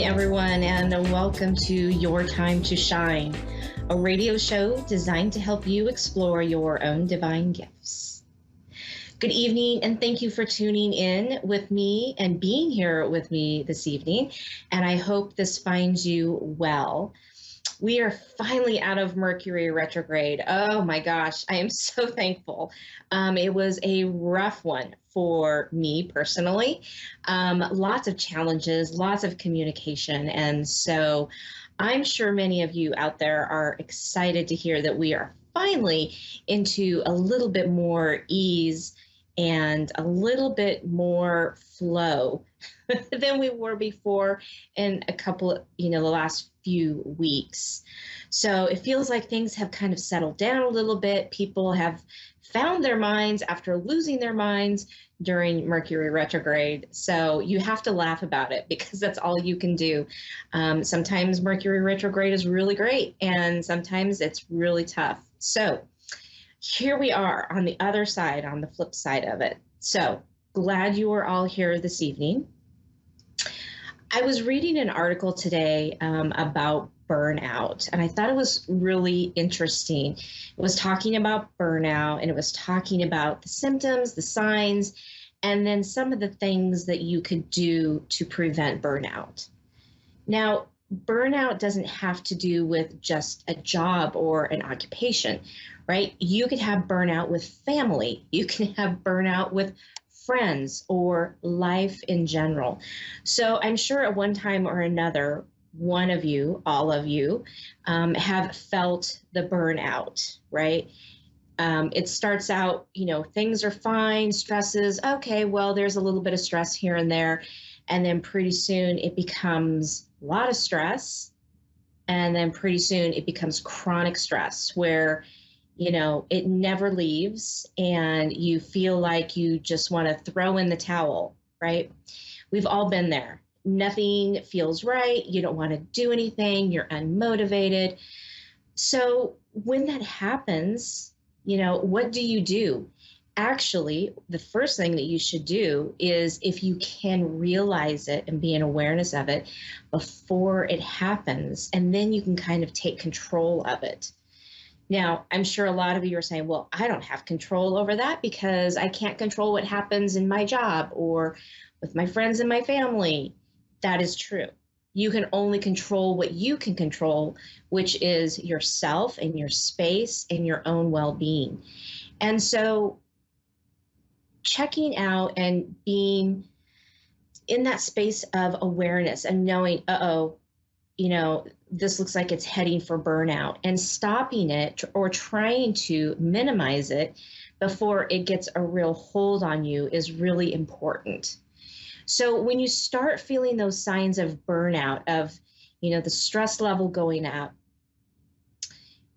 everyone, and welcome to Your Time to Shine, a radio show designed to help you explore your own divine gifts. Good evening, and thank you for tuning in with me and being here with me this evening. And I hope this finds you well. We are finally out of Mercury retrograde. Oh my gosh, I am so thankful. It was a rough one for me personally. Lots of challenges, lots of communication. And so I'm sure many of you out there are excited to hear that we are finally into a little bit more ease and a little bit more flow than we were before in a couple, the last few weeks. So it feels like things have kind of settled down a little bit. People have found their minds after losing their minds during Mercury retrograde. So you have to laugh about it because that's all you can do. Sometimes Mercury retrograde is really great, and sometimes it's really tough. So here we are on the other side, on the flip side of it. So glad you are all here this evening. I was reading an article today about burnout, and I thought it was really interesting. It was talking about burnout, and it was talking about the symptoms, the signs, and then some of the things that you could do to prevent burnout. Now, burnout doesn't have to do with just a job or an occupation, right? You could have burnout with family. You can have burnout with friends or life in general. So I'm sure at one time or another, one of you, all of you, have felt the burnout, right? It starts out, things are fine, stresses, okay, well, there's a little bit of stress here and there. And then pretty soon it becomes a lot of stress. And then pretty soon it becomes chronic stress where, it never leaves and you feel like you just want to throw in the towel, right? We've all been there. Nothing feels right. You don't want to do anything. You're unmotivated. So when that happens, what do you do? Actually, the first thing that you should do is, if you can, realize it and be in awareness of it before it happens, and then you can kind of take control of it. Now, I'm sure a lot of you are saying, well, I don't have control over that because I can't control what happens in my job or with my friends and my family. That is true. You can only control what you can control, which is yourself and your space and your own well-being. And so checking out and being in that space of awareness and knowing, this looks like it's heading for burnout, and stopping it or trying to minimize it before it gets a real hold on you is really important. So when you start feeling those signs of burnout, of, the stress level going up,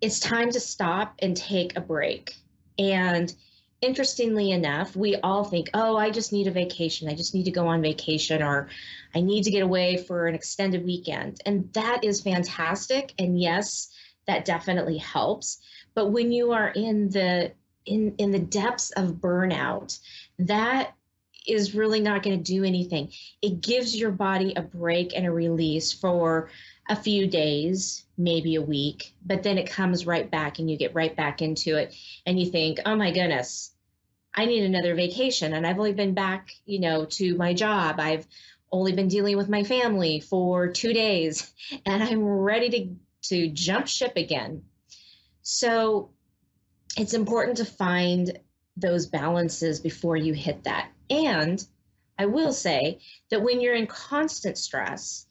it's time to stop and take a break. And interestingly enough, we all think, oh, I just need a vacation. I just need to go on vacation, or I need to get away for an extended weekend. And that is fantastic. And yes, that definitely helps. But when you are in the depths of burnout, that is really not going to do anything. It gives your body a break and a release for a few days, maybe a week, but then it comes right back and you get right back into it. And you think, oh my goodness, I need another vacation. And I've only been back, to my job. I've only been dealing with my family for 2 days and I'm ready to jump ship again. So it's important to find those balances before you hit that. And I will say that when you're in constant stress,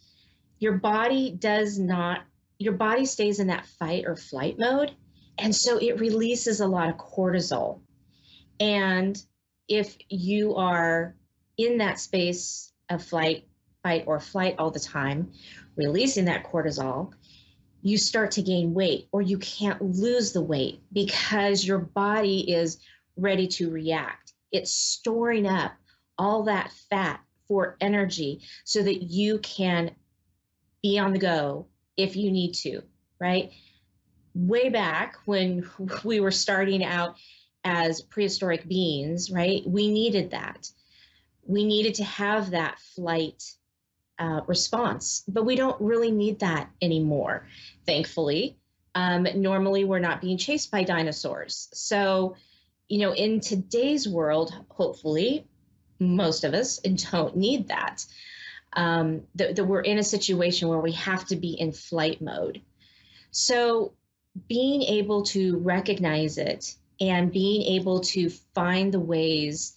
your body stays in that fight or flight mode. And so it releases a lot of cortisol. And if you are in that space of fight or flight all the time, releasing that cortisol, you start to gain weight, or you can't lose the weight because your body is ready to react. It's storing up all that fat for energy so that you can be on the go if you need to, right? Way back when we were starting out as prehistoric beings, right? We needed that. We needed to have that flight response. But we don't really need that anymore, thankfully. Normally, we're not being chased by dinosaurs. So, in today's world, hopefully, most of us don't need that. That we're in a situation where we have to be in flight mode. So, being able to recognize it and being able to find the ways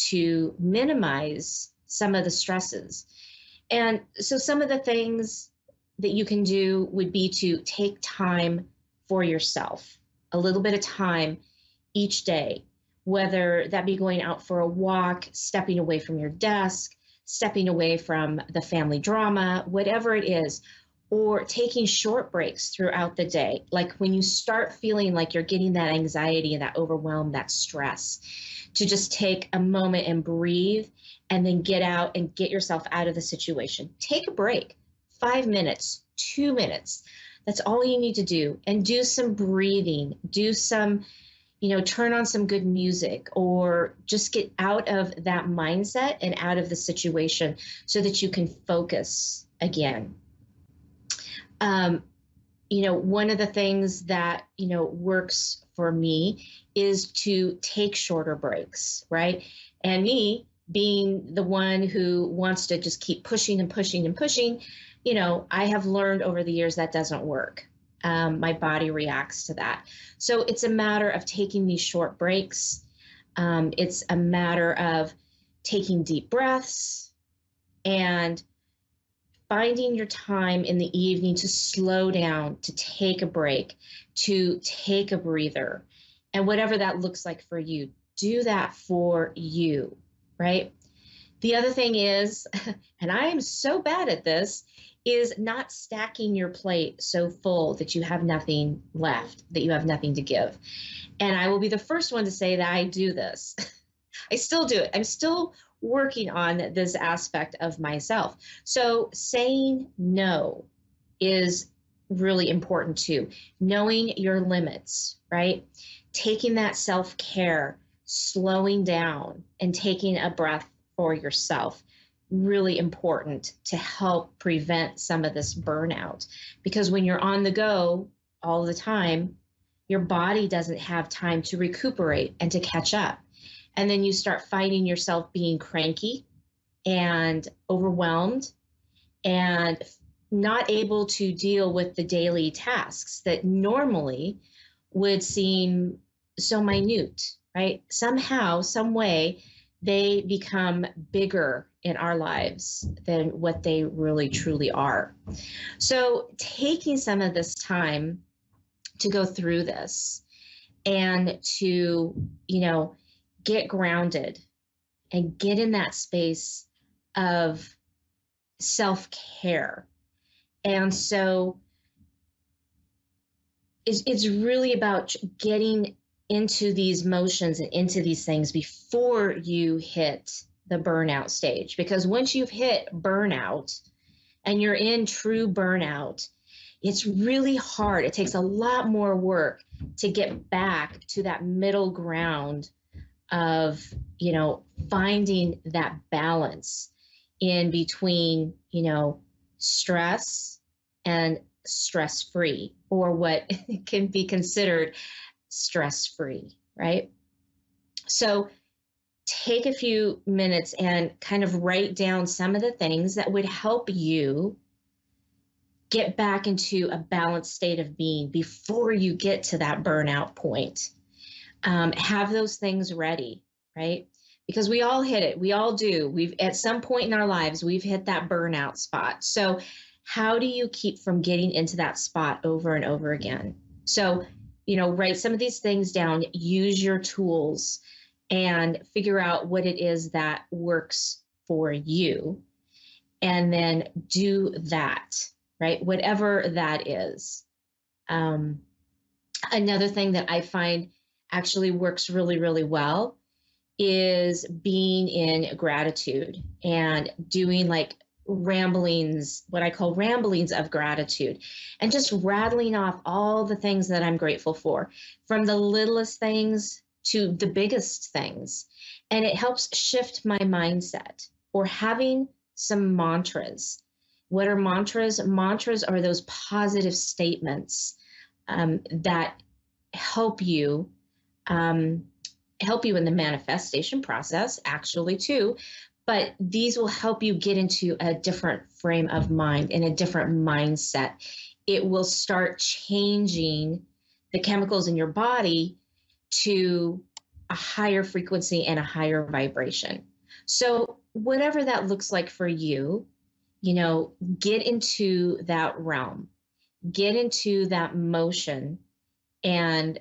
to minimize some of the stresses. And so, some of the things that you can do would be to take time for yourself, a little bit of time each day, whether that be going out for a walk, stepping away from your desk, stepping away from the family drama, whatever it is, or taking short breaks throughout the day. Like when you start feeling like you're getting that anxiety and that overwhelm, that stress, to just take a moment and breathe and then get out and get yourself out of the situation. Take a break, 5 minutes, 2 minutes. That's all you need to do. And do some breathing, do some, turn on some good music, or just get out of that mindset and out of the situation so that you can focus again. One of the things that, works for me is to take shorter breaks, right? And me being the one who wants to just keep pushing and pushing and pushing, I have learned over the years that doesn't work. My body reacts to that. So it's a matter of taking these short breaks. It's a matter of taking deep breaths and finding your time in the evening to slow down, to take a break, to take a breather. And whatever that looks like for you, do that for you, right? The other thing is, and I am so bad at this, is not stacking your plate so full that you have nothing left, that you have nothing to give. And I will be the first one to say that I do this. I still do it. I'm still working on this aspect of myself. So saying no is really important too. Knowing your limits, right? Taking that self-care, slowing down and taking a breath for yourself. Really important to help prevent some of this burnout. Because when you're on the go all the time, your body doesn't have time to recuperate and to catch up. And then you start finding yourself being cranky and overwhelmed and not able to deal with the daily tasks that normally would seem so minute, right? Somehow, some way, they become bigger in our lives than what they really truly are. So taking some of this time to go through this and to, get grounded and get in that space of self-care. And so it's really about getting into these motions and into these things before you hit the burnout stage. Because once you've hit burnout and you're in true burnout, it's really hard. It takes a lot more work to get back to that middle ground of, finding that balance in between, stress and stress-free, or what can be considered stress-free, right? So take a few minutes and kind of write down some of the things that would help you get back into a balanced state of being before you get to that burnout point. Have those things ready, right? Because we all hit it. We all do. We've, at some point in our lives, we've hit that burnout spot. So how do you keep from getting into that spot over and over again? So, write some of these things down, use your tools, and figure out what it is that works for you. And then do that, right? Whatever that is. Another thing that I find actually works really, really well is being in gratitude and doing like ramblings, what I call ramblings of gratitude, and just rattling off all the things that I'm grateful for, from the littlest things to the biggest things. And it helps shift my mindset. Or having some mantras What are mantras? Mantras are those positive statements that help you help you in the manifestation process, actually, too. But these will help you get into a different frame of mind and a different mindset. It will start changing the chemicals in your body to a higher frequency and a higher vibration. So, whatever that looks like for you, get into that realm, get into that motion, and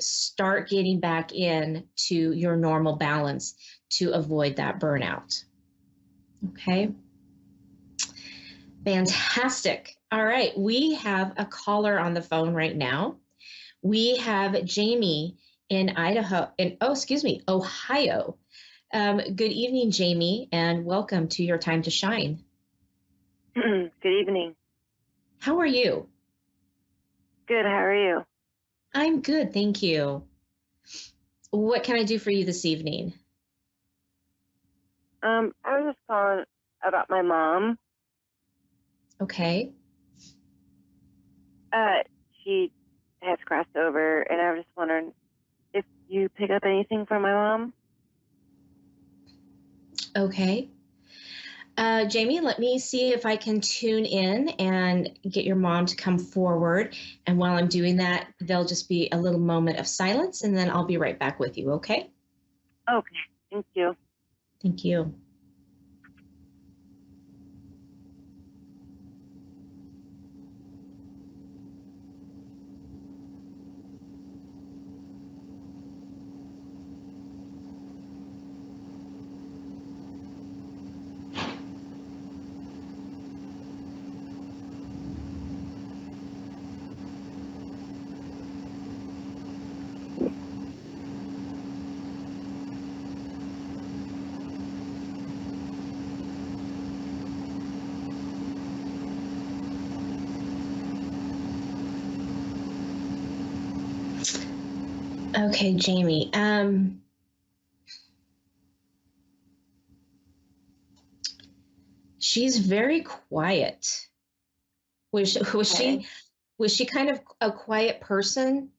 start getting back in to your normal balance to avoid that burnout. Okay. Fantastic. All right. We have a caller on the phone right now. We have Jamie in Ohio. Good evening, Jamie, and welcome to Your Time to Shine. Good evening. How are you? Good. How are you? I'm good, thank you. What can I do for you this evening? I was just calling about my mom. Okay. She has crossed over, and I was just wondering if you pick up anything from my mom. Okay. Jamie, let me see if I can tune in and get your mom to come forward. And while I'm doing that, there'll just be a little moment of silence, and then I'll be right back with you, okay? Okay. Thank you. Thank you. Okay, Jamie. She's very quiet. Was she kind of a quiet person?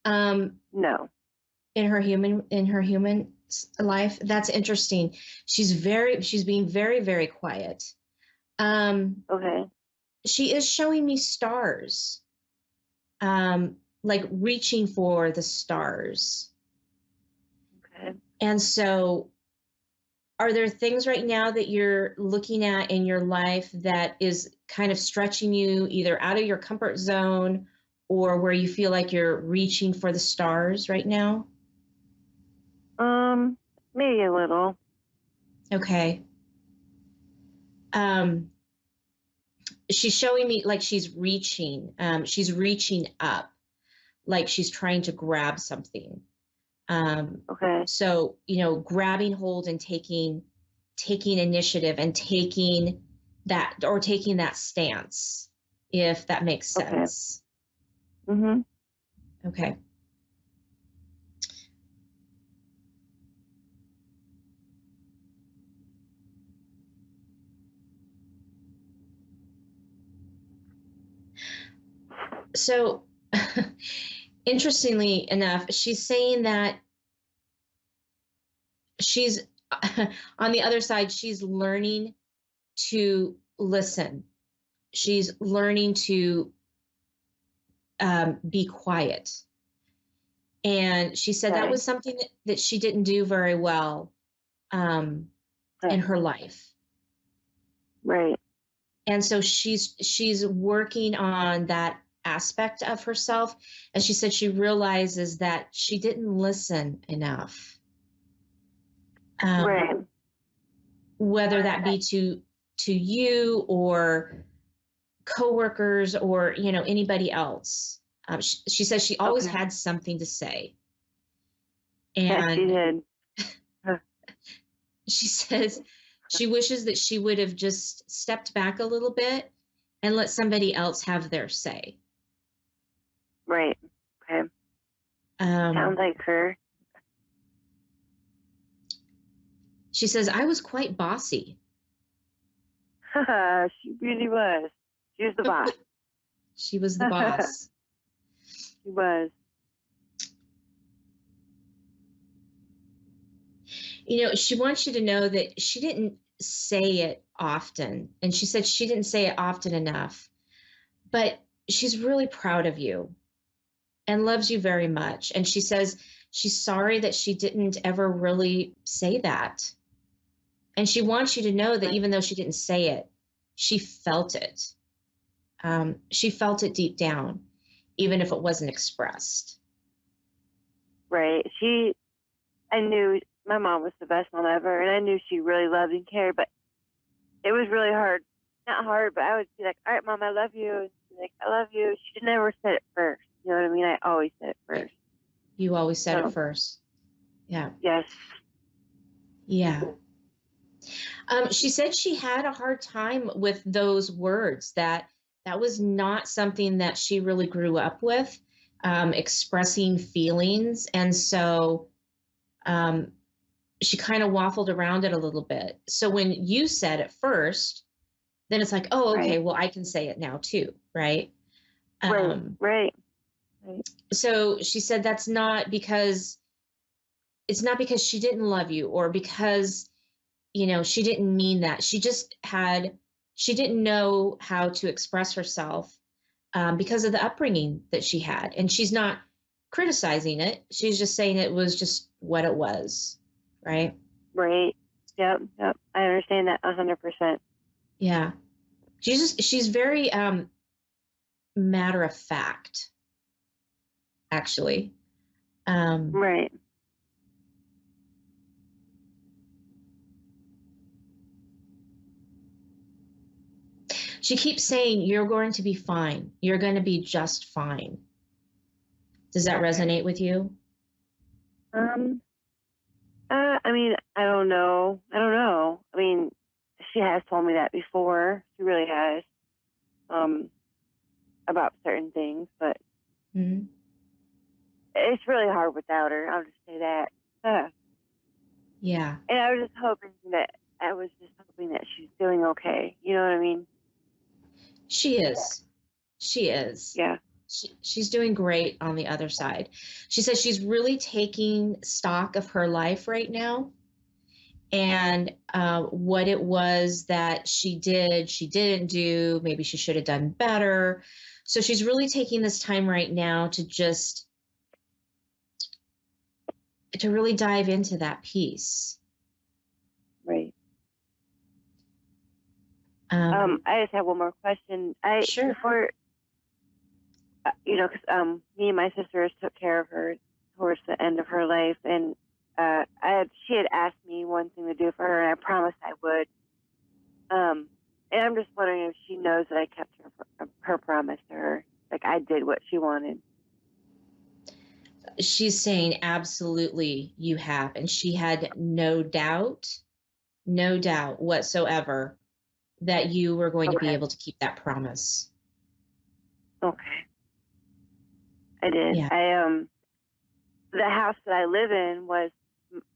No. In her human life? That's interesting. She's being very, very quiet. Okay. She is showing me stars. Like reaching for the stars. Okay. And so, are there things right now that you're looking at in your life that is kind of stretching you either out of your comfort zone or where you feel like you're reaching for the stars right now? Maybe a little. Okay. She's showing me like she's reaching up, like she's trying to grab something. Okay. So, grabbing hold and taking initiative and taking that stance, if that makes sense. Okay. Mm-hmm. Okay. So, interestingly enough, she's saying that she's on the other side, she's learning to listen. She's learning to be quiet. And she said that was something that she didn't do very well in her life. Right. And so she's working on that aspect of herself. And she said she realizes that she didn't listen enough. Right. Whether that be to you or coworkers or anybody else. She says she always had something to say. And yeah, she did. She says she wishes that she would have just stepped back a little bit and let somebody else have their say. Right. Okay. Sounds like her. She says, I was quite bossy. She really was. She was the boss. She was the boss. She was. You know, she wants you to know that she didn't say it often. And she said she didn't say it often enough, but she's really proud of you and loves you very much. And she says she's sorry that she didn't ever really say that. And she wants you to know that even though she didn't say it, she felt it. She felt it deep down, even if it wasn't expressed. Right. I knew my mom was the best mom ever, and I knew she really loved and cared, but it was really hard. Not hard, but I would be like, all right, Mom, I love you. And she'd be like, I love you. She never said it first. You know what I mean? I always said it first. You always said it first. Yeah. Yes. Yeah. She said she had a hard time with those words, that was not something that she really grew up with, expressing feelings. And so she kind of waffled around it a little bit. So when you said it first, then it's like, oh, okay, well, I can say it now too, right? Right. So she said it's not because she didn't love you, or because, she didn't mean that. She didn't know how to express herself because of the upbringing that she had. And she's not criticizing it. She's just saying it was just what it was. Right. Right. Yep. I understand that 100%. Yeah. She's very matter of fact, actually. Right. She keeps saying, you're going to be fine. You're going to be just fine. Does that resonate with you? I mean, I don't know. I mean, she has told me that before. She really has. About certain things, but it's really hard without her. I'll just say that. Yeah. And I was just hoping that she's doing okay. You know what I mean? She is. Yeah. She's doing great on the other side. She says she's really taking stock of her life right now, and what it was that she didn't do. Maybe she should have done better. So she's really taking this time right now to really dive into that piece. Right. I just have one more question. Sure. Before, because me and my sisters took care of her towards the end of her life, and she had asked me one thing to do for her, and I promised I would. And I'm just wondering if she knows that I kept her promise to her. Like, I did what she wanted. She's saying absolutely you have, and she had no doubt whatsoever that you were going to be able to keep that promise. Okay. I did. Yeah. The house that I live in was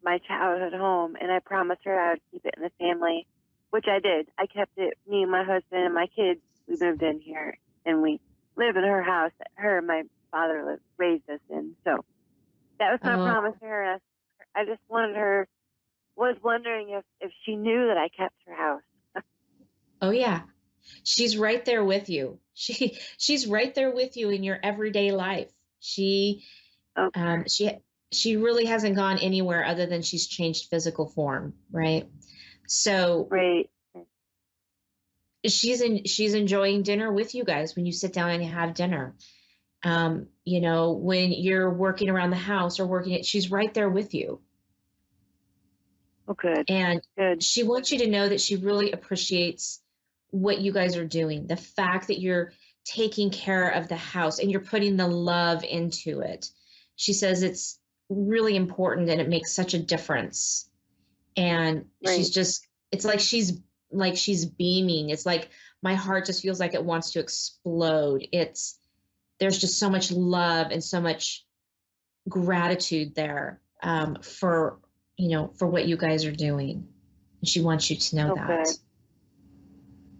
my childhood home, and I promised her I would keep it in the family, which I did. I kept it. Me and my husband and my kids, we moved in here, and we live in her house that her and my father raised us in. So that was my promise to her. I just was wondering if she knew that I kept her house. Oh yeah. She's right there with you. She's right there with you in your everyday life. She really hasn't gone anywhere other than she's changed physical form, right? So right. She's enjoying dinner with you guys when you sit down and have dinner. When you're working around the house or she's right there with you. Oh, good. And good. She wants you to know that she really appreciates what you guys are doing. The fact that you're taking care of the house and you're putting the love into it. She says it's really important and it makes such a difference. And it's like she's beaming. It's like my heart just feels like it wants to explode. There's just so much love and so much gratitude there for what you guys are doing. And she wants you to know that. Good.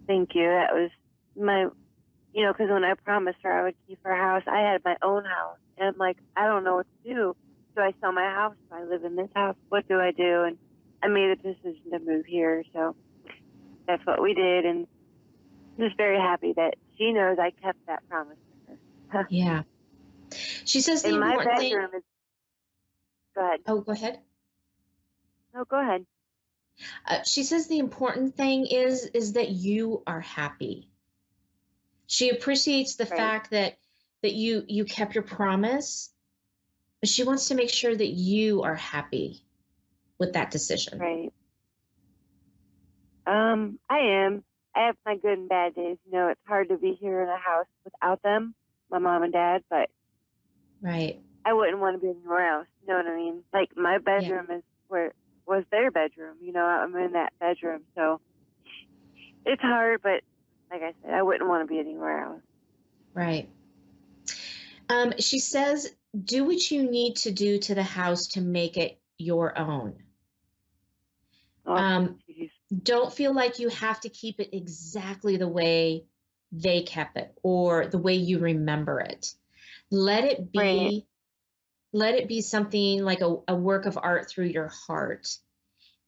Thank you. That was my, because when I promised her I would keep her house, I had my own house. And I'm like, I don't know what to do. Do I sell my house? Do I live in this house? What do I do? And I made a decision to move here. So that's what we did. And I'm just very happy that she knows I kept that promise to her. Yeah. She says the In my important thing. bedroom is, go ahead. Oh, go ahead. No, go ahead. She says the important thing is that you are happy. She appreciates the Right. fact that you kept your promise, but she wants to make sure that you are happy with that decision. Right. I am. I have my good and bad days. It's hard to be here in a house without them, my mom and dad, but Right. I wouldn't want to be anywhere else. You know what I mean? Like my bedroom is where was their bedroom. I'm in that bedroom, so it's hard. But like I said, I wouldn't want to be anywhere else. Right. She says, do what you need to do to the house to make it your own. Oh, geez. Don't feel like you have to keep it exactly the way they kept it or the way you remember it. Let it be, Right. let it be something like a work of art through your heart.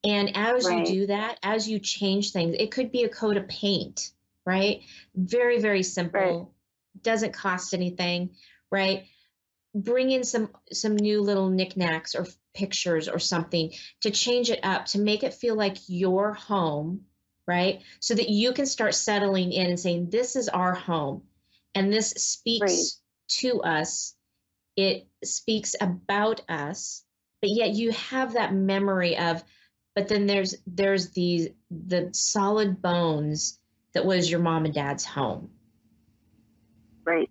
And as you Right. do that, as you change things, it could be a coat of paint, right? Very, very simple. Right. Doesn't cost anything, right? Bring in some new little knickknacks or pictures or something to change it up, to make it feel like your home, right? So that you can start settling in and saying, this is our home. And this speaks to us. It speaks about us, but yet you have that memory of, but then there's the solid bones that was your mom and dad's home. Right.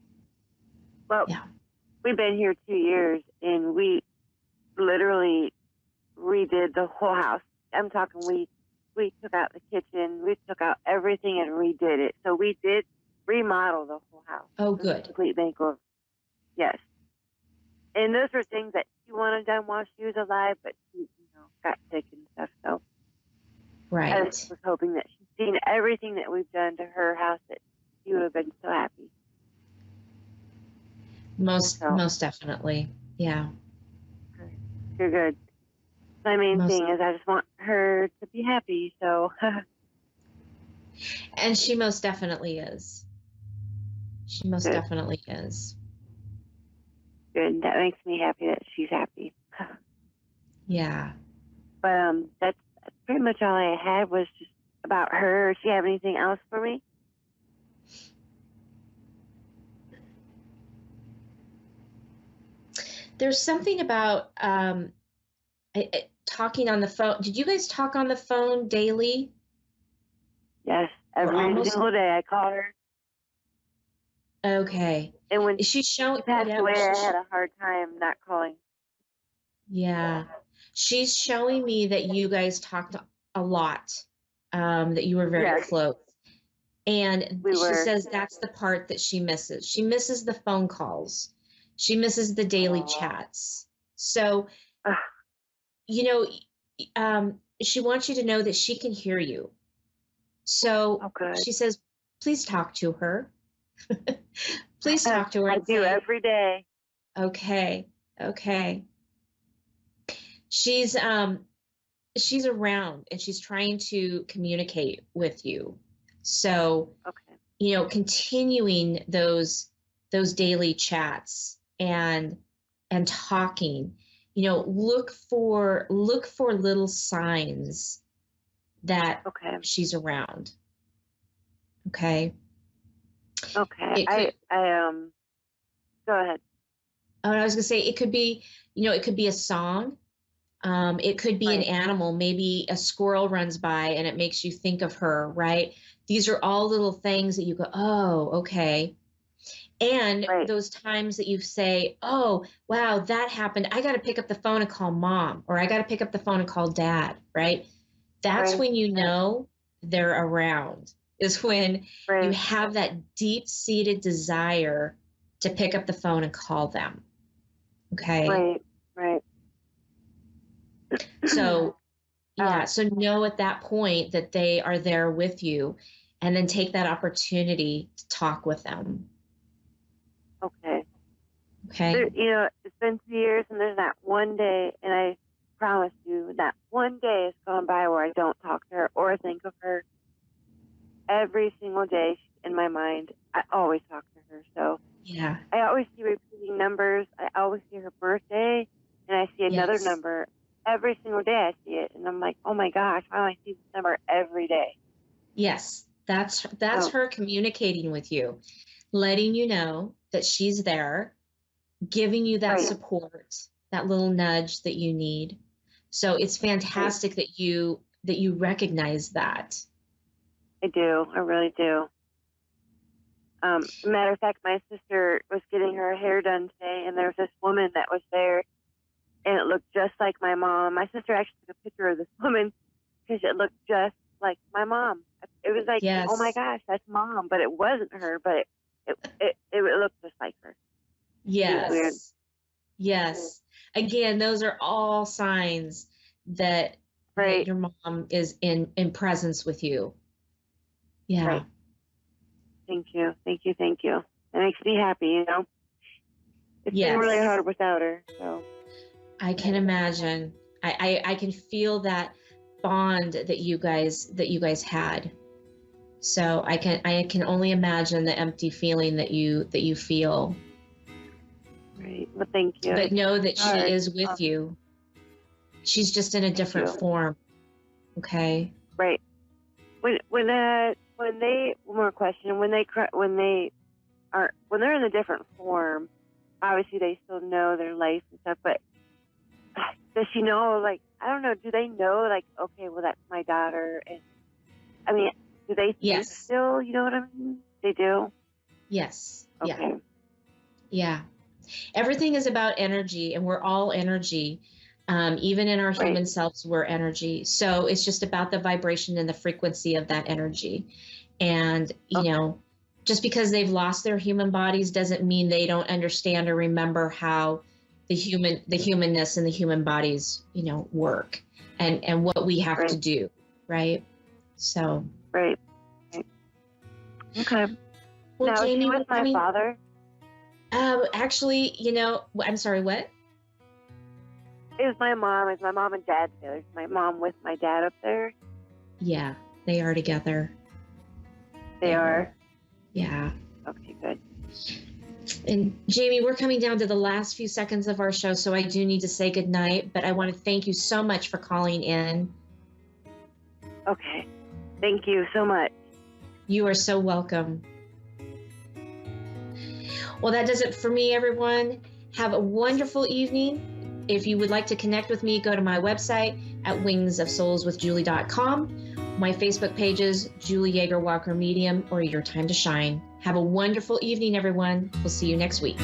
Well, Yeah. We've been here 2 years, and we literally redid the whole house. I'm talking we took out the kitchen, we took out everything and redid it. So we did remodel the whole house. Oh, good. Complete makeover. Yes. And those were things that she wanted done while she was alive, but she, got sick and stuff. So Right. I was hoping that she'd seen everything that we've done to her house, that she would have been so happy. Most definitely. Yeah. You're good. My main thing is I just want her to be happy. So. And she most definitely is. She most definitely is. Good. That makes me happy that she's happy. Yeah. But that's pretty much all I had was just about her. Does she have anything else for me? There's something about talking on the phone. Did you guys talk on the phone daily? Yes, every single day I called her. Okay. And when she passed away, I had a hard time not calling. Yeah. She's showing me that you guys talked a lot, that you were very close. And she says that's the part that she misses. She misses the phone calls. She misses the daily chats. So, she wants you to know that she can hear you. So she says, please talk to her. Please talk to her. I do every day. Okay. She's around and she's trying to communicate with you. So, continuing those daily chats and talking, look for little signs that she's around. Okay. Okay. Go ahead. Oh, I was gonna say it could be, it could be a song. It could be an animal. Maybe a squirrel runs by and it makes you think of her, right? These are all little things that you go, oh, okay. And those times that you say, oh, wow, that happened. I got to pick up the phone and call mom, or I got to pick up the phone and call dad, right? That's when you know they're around, is when you have that deep-seated desire to pick up the phone and call them. Okay? Right. So, so know at that point that they are there with you. and then take that opportunity to talk with them. Okay. Okay. It's been 2 years, and there's not one day, and I promise you that one day has gone by where I don't talk to her or think of her. Every single day in my mind, I always talk to her. So yeah, I always see repeating numbers. I always see her birthday, and I see another yes. number. Every single day I see it, and I'm like, oh my gosh, why do I see this number every day? Yes, that's her communicating with you, letting you know that she's there, giving you that Right. support, that little nudge that you need. So it's fantastic that you recognize that. I do. I really do. Matter of fact, my sister was getting her hair done today, and there was this woman that was there, and it looked just like my mom. My sister actually took a picture of this woman because it looked just like my mom. It was like, yes. Oh my gosh, that's mom, but it wasn't her, but it looked just like her. Yes. Weird. Yes. Again, those are all signs that, right. that your mom is in presence with you. Yeah. Right. Thank you. Thank you. Thank you. It makes me happy, It's been really hard without her. So I can imagine. I can feel that bond that you guys had. So I can only imagine the empty feeling that you feel. Right. Well, thank you. But know that she is with you. She's just in a different form. Okay. Right. When they one more question, when they're in a different form, obviously they still know their life and stuff, but does she know, like, I don't know, do they know, like, okay, well, that's my daughter? And I mean, do they think still, you know what I mean? They do? Yes. Okay. Yeah. Everything is about energy, and we're all energy. Even in our human selves, we're energy. So it's just about the vibration and the frequency of that energy. And, just because they've lost their human bodies doesn't mean they don't understand or remember how the humanness and the human bodies, work and what we have to do. Right. So. Right. Okay. Well, now, Jamie, is she with my father? Actually, I'm sorry, what? Is my mom and dad together? Is my mom with my dad up there? Yeah, they are together. They are? Yeah. Okay, good. And Jamie, we're coming down to the last few seconds of our show, so I do need to say goodnight, but I want to thank you so much for calling in. Okay. Thank you so much. You are so welcome. Well, that does it for me, everyone. Have a wonderful evening. If you would like to connect with me, go to my website at wingsofsoulswithjulie.com. My Facebook pages, Julie YeagerWalker Medium or Your Time to Shine. Have a wonderful evening, everyone. We'll see you next week.